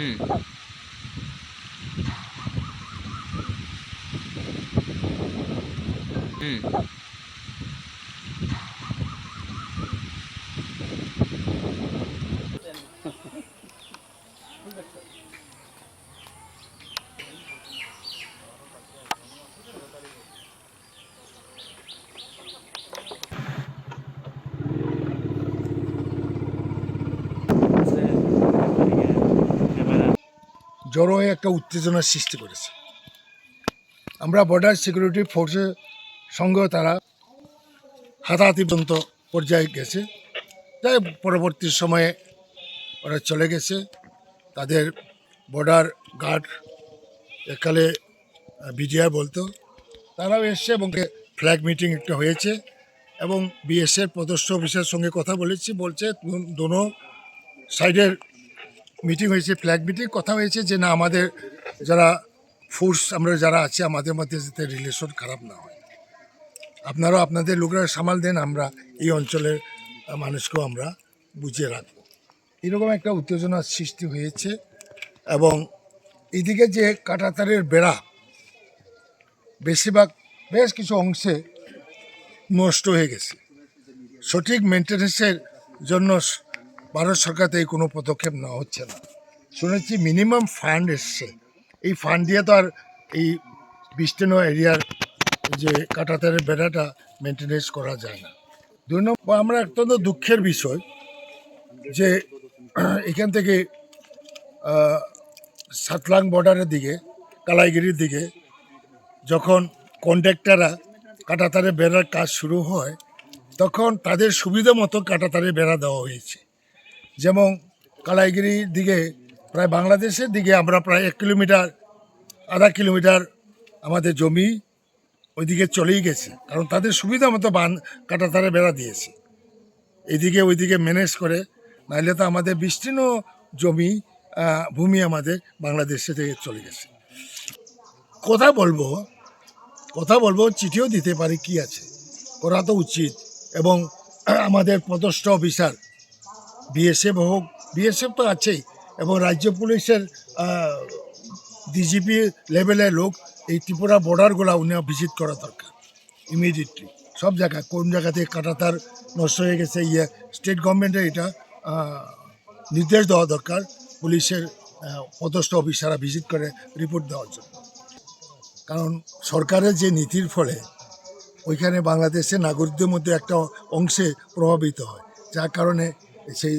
হুম হুম জড়ো হয়ে একটা উত্তেজনার সৃষ্টি করেছে। আমরা বর্ডার সিকিউরিটি ফোর্সের সঙ্গেও তারা হাতাহাতি পর্যন্ত পর্যায়ে গেছে। তাই পরবর্তী সময়ে ওরা চলে গেছে। তাদের বর্ডার গার্ড একালে বিজিআর বলতো, তারাও এসছে এবং ফ্ল্যাগ মিটিং একটা হয়েছে এবং বিএসএফ পদস্থ অফিসারের সঙ্গে কথা বলছে দোনো সাইডের মিটিং হয়েছে, ফ্ল্যাগ মিটিং। কথা হয়েছে যে না, আমাদের যারা ফোর্স আমরা যারা আছি আমাদের মধ্যে যাতে রিলেশন খারাপ না হয়, আপনারাও আপনাদের লোকরা সামাল দেন, আমরা এই অঞ্চলের মানুষকেও আমরা বুঝিয়ে রাখবো। এরকম একটা উত্তেজনার সৃষ্টি হয়েছে এবং এদিকে যে কাঁটাতারের বেড়া বেশিরভাগ বেশ কিছু অংশে নষ্ট হয়ে গেছে। সঠিক মেনটেন্যান্সের জন্য ভারত সরকার থেকে কোনো পদক্ষেপ নেওয়া হচ্ছে না। শুনেছি মিনিমাম ফান্ড এসছে, এই ফান্ড দিয়ে তো আর এই বিস্তীর্ণ এরিয়ার যে কাঁটাতারের বেড়াটা মেনটেন্যান্স করা যায় না। দুই নম্বর, আমরা অত্যন্ত দুঃখের বিষয় যে এখান থেকে সাতলাং বর্ডারের দিকে কালাইগিরির দিকে যখন কন্ট্রাক্টররা কাঁটাতারের বেড়ার কাজ শুরু হয় তখন তাদের সুবিধা মতো কাঁটাতারের বেড়া দেওয়া হয়েছে। যেমন কালাইগিরির দিকে প্রায় বাংলাদেশের দিকে আমরা প্রায় 1 কিলোমিটার আধা কিলোমিটার আমাদের জমি ওইদিকে চলেই গেছে, কারণ তাদের সুবিধা মতো কাঁটাতারের বেড়া দিয়েছে। এদিকে ওইদিকে ম্যানেজ করে, নাহলে তো আমাদের বিস্তীর্ণ জমি ভূমি আমাদের বাংলাদেশে থেকে চলে গেছে। কথা বলবো চিঠিও দিতে পারি, কি আছে, করা তো উচিত। এবং আমাদের পদস্থ অফিসার বিএসএফ হোক, বিএসএফ তো আছেই, এবং রাজ্য পুলিশের ডিজিপি লেভেলের লোক এই ত্রিপুরা বর্ডারগুলো উনি ভিজিট করা দরকার ইমিডিয়েটলি। সব জায়গায় কোন জায়গা থেকে কাঁটাতার নষ্ট হয়ে গেছে, স্টেট গভর্নমেন্টের এটা নির্দেশ দেওয়া দরকার পুলিশের পদস্থ অফিসাররা ভিজিট করে রিপোর্ট দেওয়ার জন্য। কারণ সরকারের যে নীতির ফলে ওইখানে বাংলাদেশের নাগরিকদের মধ্যে একটা অংশে প্রভাবিত হয়, যার কারণে সেই